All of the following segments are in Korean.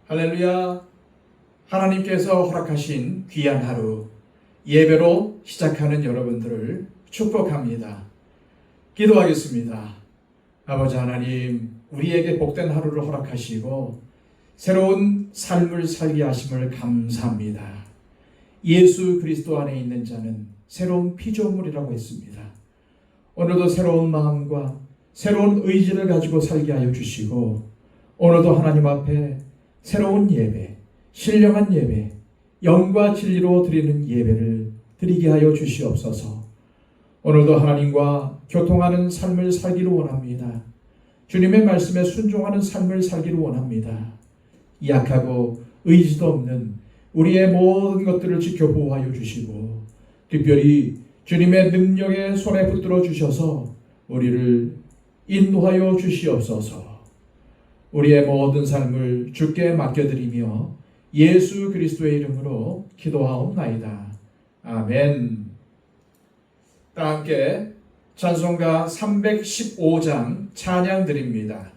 할렐루야. 하나님께서 허락하신 귀한 하루 예배로 시작하는 여러분들을 축복합니다. 기도하겠습니다. 아버지 하나님, 우리에게 복된 하루를 허락하시고 새로운 삶을 살게 하심을 감사합니다. 예수 그리스도 안에 있는 자는 새로운 피조물이라고 했습니다. 오늘도 새로운 마음과 새로운 의지를 가지고 살게 하여 주시고, 오늘도 하나님 앞에 새로운 예배, 신령한 예배, 영과 진리로 드리는 예배를 드리게 하여 주시옵소서. 오늘도 하나님과 교통하는 삶을 살기를 원합니다. 주님의 말씀에 순종하는 삶을 살기를 원합니다. 약하고 의지도 없는 우리의 모든 것들을 지켜 보호하여 주시고, 특별히 주님의 능력의 손에 붙들어 주셔서 우리를 인도하여 주시옵소서. 우리의 모든 삶을 주께 맡겨드리며 예수 그리스도의 이름으로 기도하옵나이다. 아멘. 다 함께 찬송가 315장 찬양 드립니다.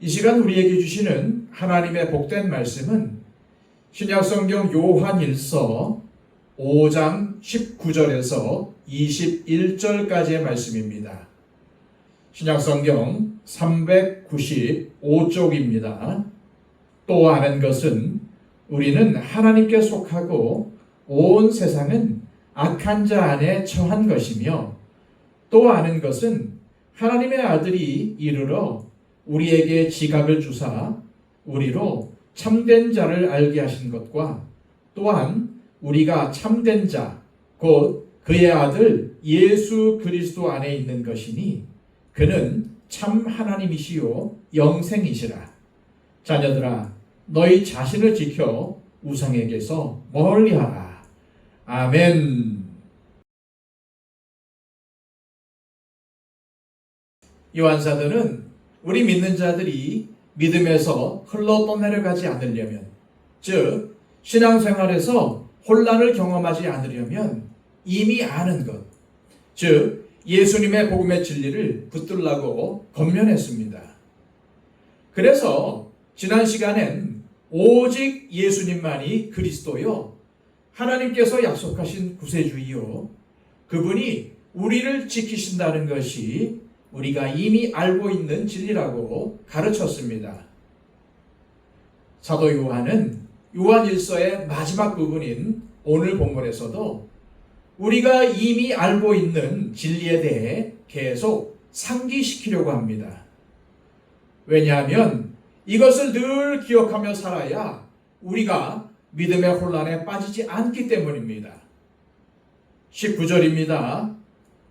이 시간 우리에게 주시는 하나님의 복된 말씀은 신약성경 요한일서 5장 19절에서 21절까지의 말씀입니다. 신약성경 395쪽입니다. 또 아는 것은 우리는 하나님께 속하고 온 세상은 악한 자 안에 처한 것이며, 또 아는 것은 하나님의 아들이 이르러 우리에게 지각을 주사 우리로 참된 자를 알게 하신 것과 또한 우리가 참된 자, 곧 그의 아들 예수 그리스도 안에 있는 것이니 그는 참 하나님이시요 영생이시라. 자녀들아, 너희 자신을 지켜 우상에게서 멀리하라. 아멘. 요한사도는 우리 믿는 자들이 믿음에서 흘러 떠내려가지 않으려면, 즉 신앙생활에서 혼란을 경험하지 않으려면 이미 아는 것, 즉 예수님의 복음의 진리를 붙들라고 권면했습니다. 그래서 지난 시간엔 오직 예수님만이 그리스도요, 하나님께서 약속하신 구세주이요, 그분이 우리를 지키신다는 것이 우리가 이미 알고 있는 진리라고 가르쳤습니다. 사도 요한은 요한일서의 마지막 부분인 오늘 본문에서도 우리가 이미 알고 있는 진리에 대해 계속 상기시키려고 합니다. 왜냐하면 이것을 늘 기억하며 살아야 우리가 믿음의 혼란에 빠지지 않기 때문입니다. 19절입니다.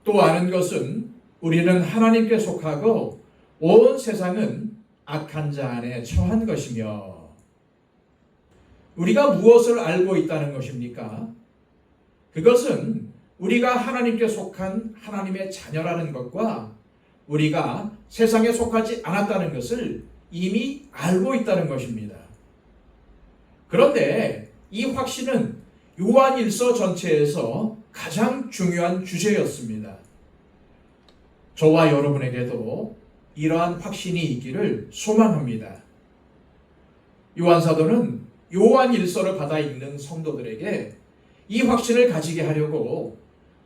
또 아는 것은 우리는 하나님께 속하고 온 세상은 악한 자 안에 처한 것이며. 우리가 무엇을 알고 있다는 것입니까? 그것은 우리가 하나님께 속한 하나님의 자녀라는 것과 우리가 세상에 속하지 않았다는 것을 이미 알고 있다는 것입니다. 그런데 이 확신은 요한일서 전체에서 가장 중요한 주제였습니다. 저와 여러분에게도 이러한 확신이 있기를 소망합니다. 요한사도는 요한일서를 받아 읽는 성도들에게 이 확신을 가지게 하려고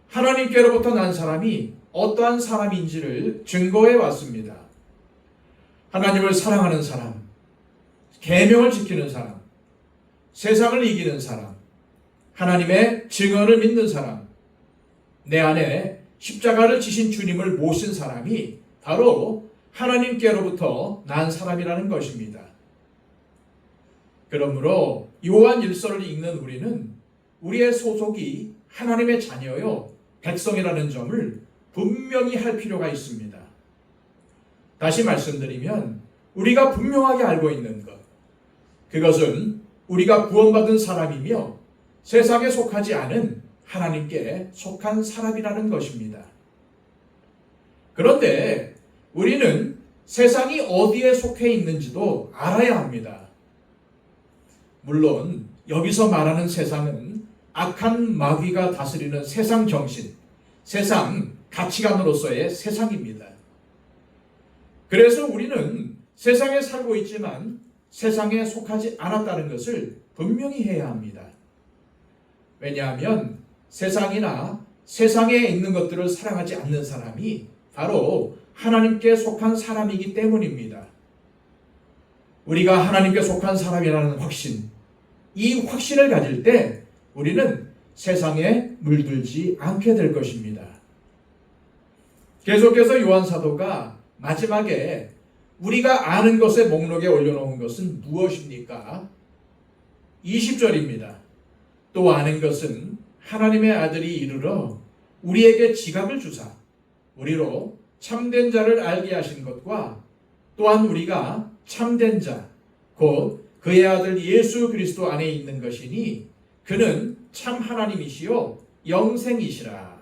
하나님께로부터 난 사람이 어떠한 사람인지를 증거해 왔습니다. 하나님을 사랑하는 사람, 계명을 지키는 사람, 세상을 이기는 사람, 하나님의 증언을 믿는 사람, 내 안에 십자가를 지신 주님을 모신 사람이 바로 하나님께로부터 난 사람이라는 것입니다. 그러므로 요한일서를 읽는 우리는 우리의 소속이 하나님의 자녀요 백성이라는 점을 분명히 할 필요가 있습니다. 다시 말씀드리면 우리가 분명하게 알고 있는 것, 그것은 우리가 구원받은 사람이며 세상에 속하지 않은 하나님께 속한 사람이라는 것입니다. 그런데 우리는 세상이 어디에 속해 있는지도 알아야 합니다. 물론 여기서 말하는 세상은 악한 마귀가 다스리는 세상 정신, 세상 가치관으로서의 세상입니다. 그래서 우리는 세상에 살고 있지만 세상에 속하지 않았다는 것을 분명히 해야 합니다. 왜냐하면 세상이나 세상에 있는 것들을 사랑하지 않는 사람이 바로 하나님께 속한 사람이기 때문입니다. 우리가 하나님께 속한 사람이라는 확신, 이 확신을 가질 때 우리는 세상에 물들지 않게 될 것입니다. 계속해서 요한 사도가 마지막에 우리가 아는 것의 목록에 올려놓은 것은 무엇입니까? 20절입니다. 또 아는 것은 하나님의 아들이 이르러 우리에게 지각을 주사 우리로 참된 자를 알게 하신 것과 또한 우리가 참된 자, 곧 그의 아들 예수 그리스도 안에 있는 것이니 그는 참 하나님이시요 영생이시라.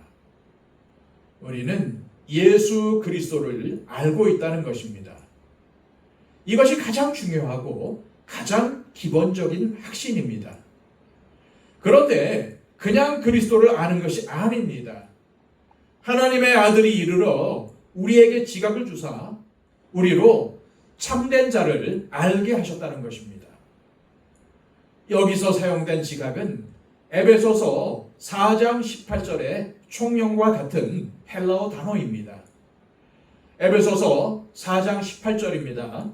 우리는 예수 그리스도를 알고 있다는 것입니다. 이것이 가장 중요하고 가장 기본적인 확신입니다. 그런데 그냥 그리스도를 아는 것이 아닙니다. 하나님의 아들이 이르러 우리에게 지각을 주사 우리로 참된 자를 알게 하셨다는 것입니다. 여기서 사용된 지각은 에베소서 4장 18절의 총명과 같은 헬라어 단어입니다. 에베소서 4장 18절입니다.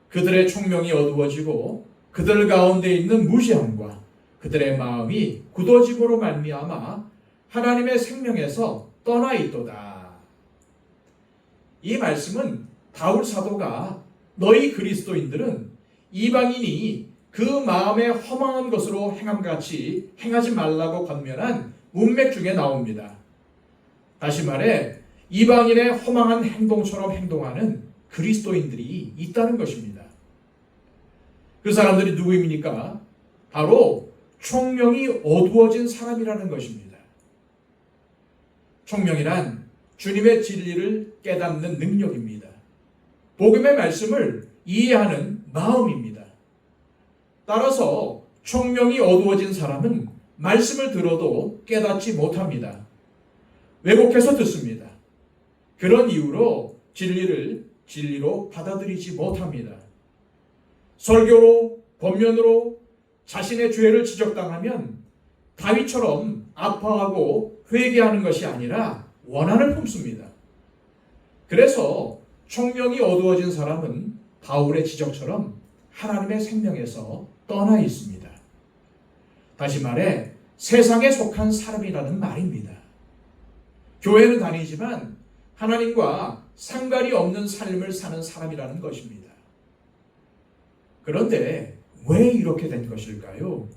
그들의 총명이 어두워지고 그들 가운데 있는 무지함과 그들의 마음이 굳어짐으로 말미암아 하나님의 생명에서 떠나 있도다. 이 말씀은 바울 사도가 너희 그리스도인들은 이방인이 그 마음에 허망한 것으로 행함같이 행하지 말라고 권면한 문맥 중에 나옵니다. 다시 말해 이방인의 허망한 행동처럼 행동하는 그리스도인들이 있다는 것입니다. 그 사람들이 누구입니까? 바로 총명이 어두워진 사람이라는 것입니다. 총명이란 주님의 진리를 깨닫는 능력입니다. 복음의 말씀을 이해하는 마음입니다. 따라서 총명이 어두워진 사람은 말씀을 들어도 깨닫지 못합니다. 왜곡해서 듣습니다. 그런 이유로 진리를 진리로 받아들이지 못합니다. 설교로, 권면으로 자신의 죄를 지적당하면 다윗처럼 아파하고 회개하는 것이 아니라 원한을 품습니다. 그래서 총명이 어두워진 사람은 바울의 지적처럼 하나님의 생명에서 떠나 있습니다. 다시 말해 세상에 속한 사람이라는 말입니다. 교회는 다니지만 하나님과 상관이 없는 삶을 사는 사람이라는 것입니다. 그런데 왜 이렇게 된 것일까요?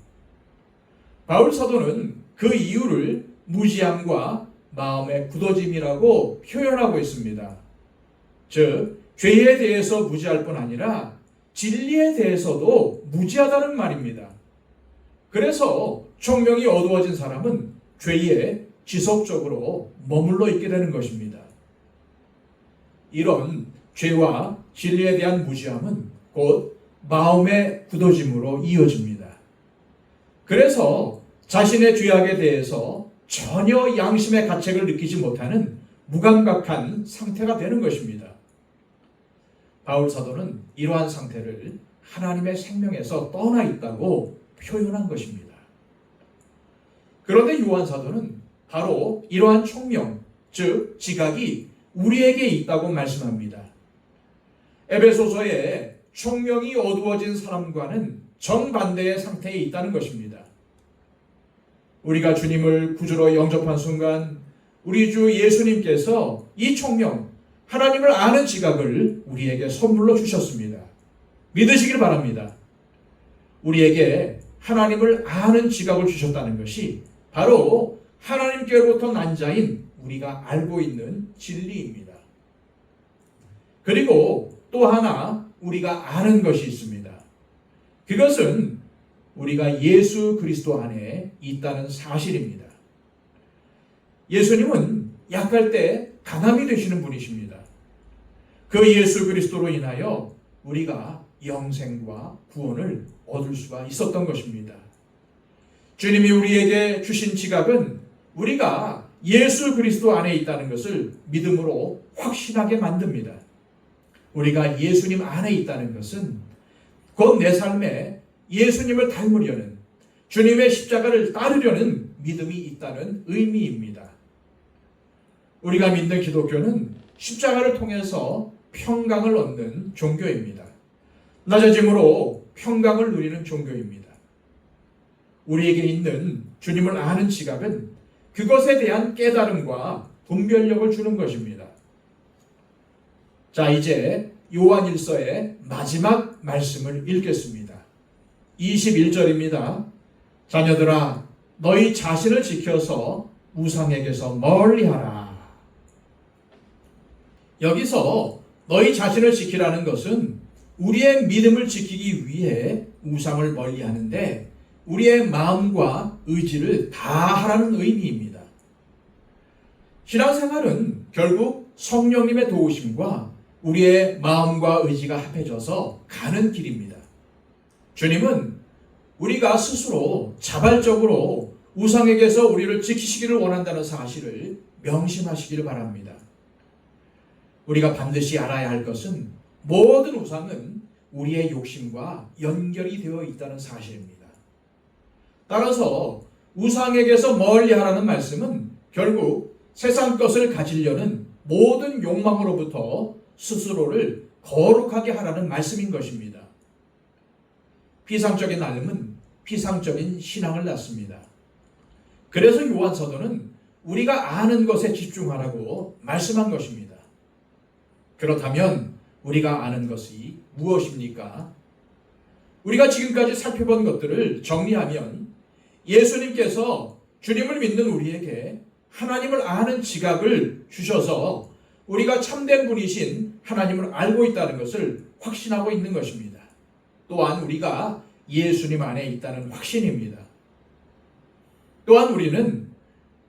바울 사도는 그 이유를 무지함과 마음의 굳어짐이라고 표현하고 있습니다. 즉, 죄에 대해서 무지할 뿐 아니라 진리에 대해서도 무지하다는 말입니다. 그래서 총명이 어두워진 사람은 죄에 지속적으로 머물러 있게 되는 것입니다. 이런 죄와 진리에 대한 무지함은 곧 마음의 굳어짐으로 이어집니다. 그래서 자신의 죄악에 대해서 전혀 양심의 가책을 느끼지 못하는 무감각한 상태가 되는 것입니다. 바울 사도는 이러한 상태를 하나님의 생명에서 떠나 있다고 표현한 것입니다. 그런데 요한 사도는 바로 이러한 총명, 즉 지각이 우리에게 있다고 말씀합니다. 에베소서에 총명이 어두워진 사람과는 정반대의 상태에 있다는 것입니다. 우리가 주님을 구주로 영접한 순간 우리 주 예수님께서 이 총명, 하나님을 아는 지각을 우리에게 선물로 주셨습니다. 믿으시길 바랍니다. 우리에게 하나님을 아는 지각을 주셨다는 것이 바로 하나님께로부터 난 자인 우리가 알고 있는 진리입니다. 그리고 또 하나 우리가 아는 것이 있습니다. 그것은 우리가 예수 그리스도 안에 있다는 사실입니다. 예수님은 약할 때 강함이 되시는 분이십니다. 그 예수 그리스도로 인하여 우리가 영생과 구원을 얻을 수가 있었던 것입니다. 주님이 우리에게 주신 지각은 우리가 예수 그리스도 안에 있다는 것을 믿음으로 확신하게 만듭니다. 우리가 예수님 안에 있다는 것은 곧 내 삶에 예수님을 닮으려는, 주님의 십자가를 따르려는 믿음이 있다는 의미입니다. 우리가 믿는 기독교는 십자가를 통해서 평강을 얻는 종교입니다. 낮아짐으로 평강을 누리는 종교입니다. 우리에게 있는 주님을 아는 지각은 그것에 대한 깨달음과 분별력을 주는 것입니다. 자, 이제 요한일서의 마지막 말씀을 읽겠습니다. 21절입니다. 자녀들아, 너희 자신을 지켜서 우상에게서 멀리하라. 여기서 너희 자신을 지키라는 것은 우리의 믿음을 지키기 위해 우상을 멀리하는데 우리의 마음과 의지를 다하라는 의미입니다. 신앙생활은 결국 성령님의 도우심과 우리의 마음과 의지가 합해져서 가는 길입니다. 주님은 우리가 스스로 자발적으로 우상에게서 우리를 지키시기를 원한다는 사실을 명심하시기를 바랍니다. 우리가 반드시 알아야 할 것은 모든 우상은 우리의 욕심과 연결이 되어 있다는 사실입니다. 따라서 우상에게서 멀리하라는 말씀은 결국 세상 것을 가지려는 모든 욕망으로부터 스스로를 거룩하게 하라는 말씀인 것입니다. 피상적인 삶은 피상적인 신앙을 낳습니다. 그래서 요한 사도는 우리가 아는 것에 집중하라고 말씀한 것입니다. 그렇다면 우리가 아는 것이 무엇입니까? 우리가 지금까지 살펴본 것들을 정리하면 예수님께서 주님을 믿는 우리에게 하나님을 아는 지각을 주셔서 우리가 참된 분이신 하나님을 알고 있다는 것을 확신하고 있는 것입니다. 또한 우리가 예수님 안에 있다는 확신입니다. 또한 우리는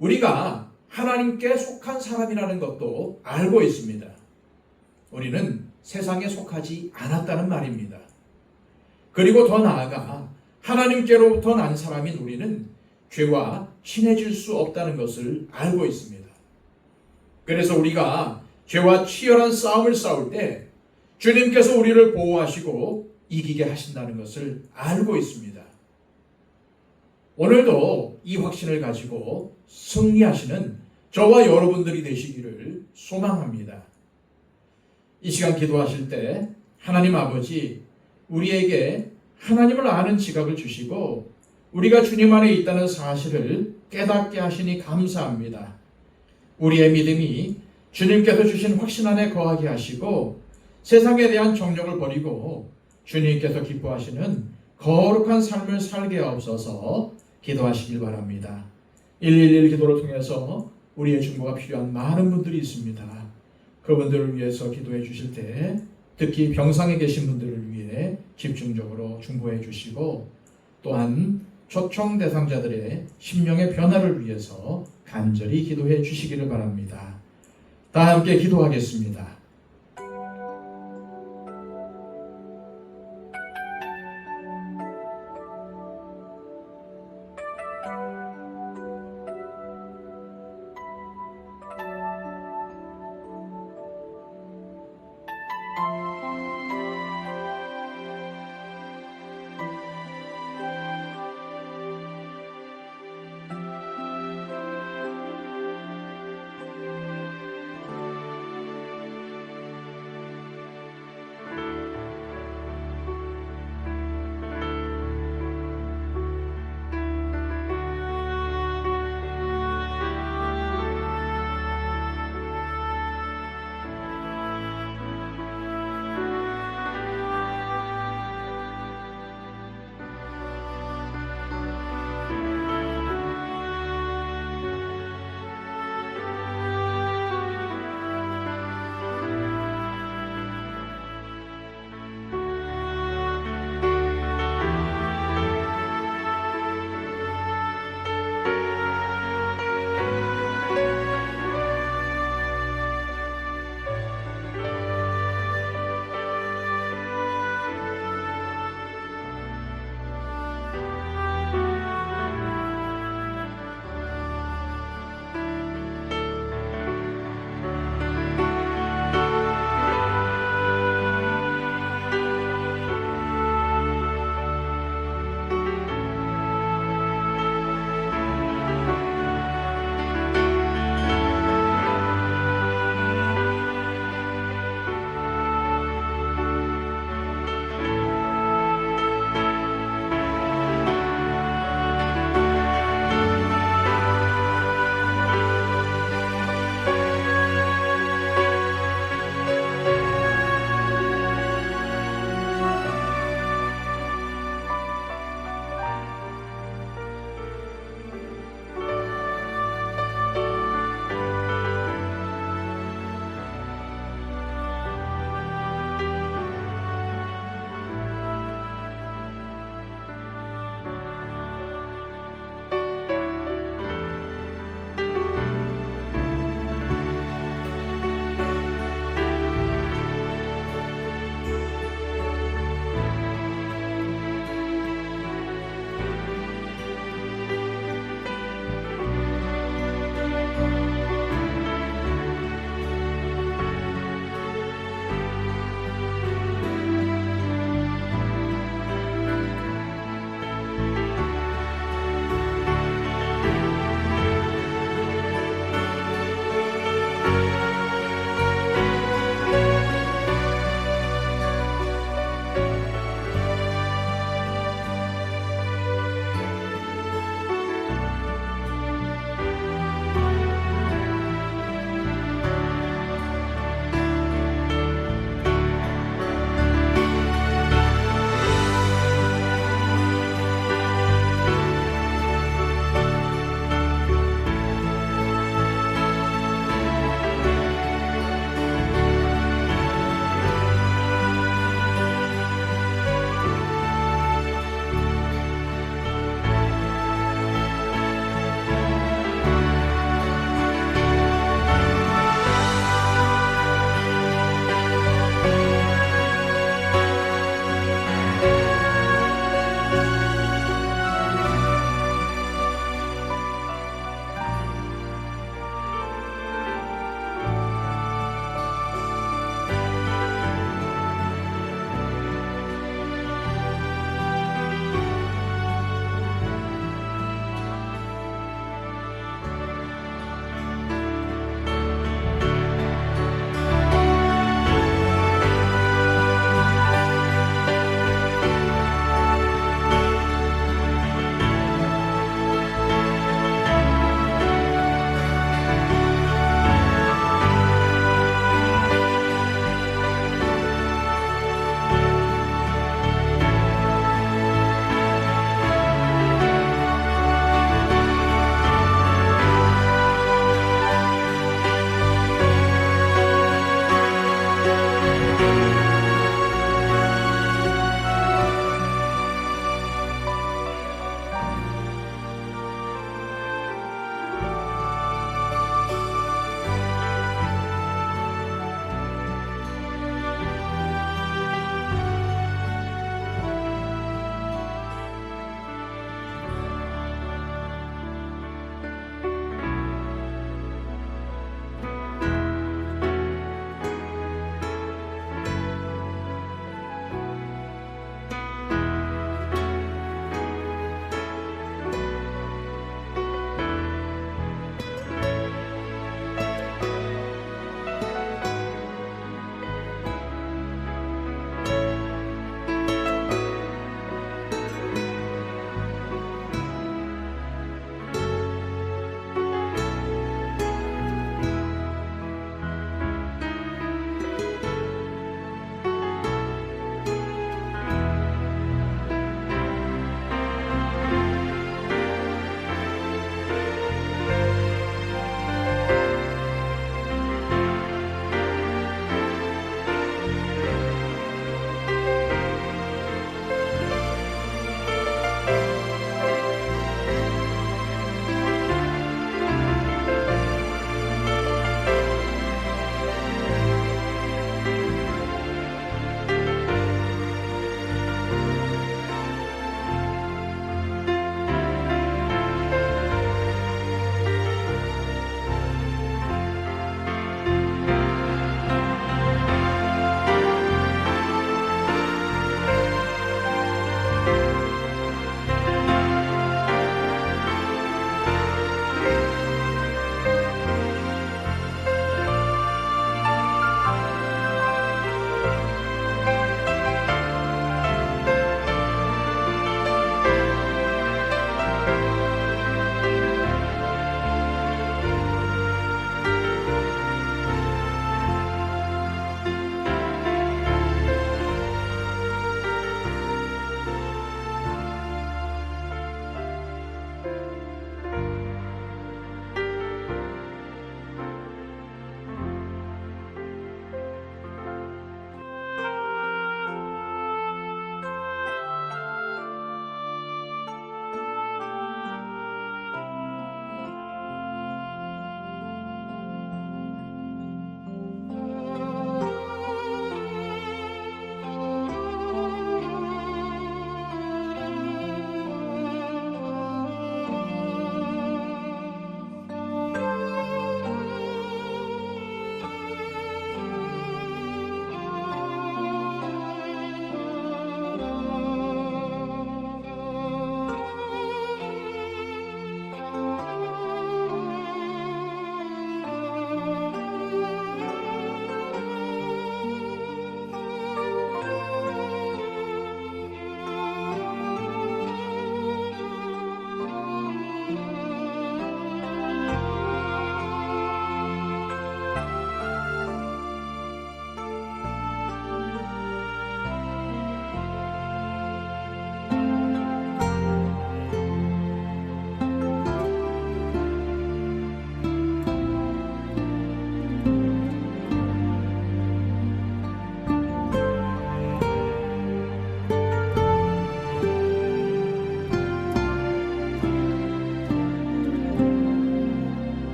우리가 하나님께 속한 사람이라는 것도 알고 있습니다. 우리는 세상에 속하지 않았다는 말입니다. 그리고 더 나아가 하나님께로부터 난 사람인 우리는 죄와 친해질 수 없다는 것을 알고 있습니다. 그래서 우리가 죄와 치열한 싸움을 싸울 때 주님께서 우리를 보호하시고 이기게 하신다는 것을 알고 있습니다. 오늘도 이 확신을 가지고 승리하시는 저와 여러분들이 되시기를 소망합니다. 이 시간 기도하실 때 하나님 아버지, 우리에게 하나님을 아는 지각을 주시고 우리가 주님 안에 있다는 사실을 깨닫게 하시니 감사합니다. 우리의 믿음이 주님께서 주신 확신 안에 거하게 하시고 세상에 대한 정욕을 버리고 주님께서 기뻐하시는 거룩한 삶을 살게 하옵소서. 기도하시길 바랍니다. 111 기도를 통해서 우리의 중보가 필요한 많은 분들이 있습니다. 그분들을 위해서 기도해 주실 때 특히 병상에 계신 분들을 위해 집중적으로 중보해 주시고 또한 초청 대상자들의 심령의 변화를 위해서 간절히 기도해 주시기를 바랍니다. 다 함께 기도하겠습니다.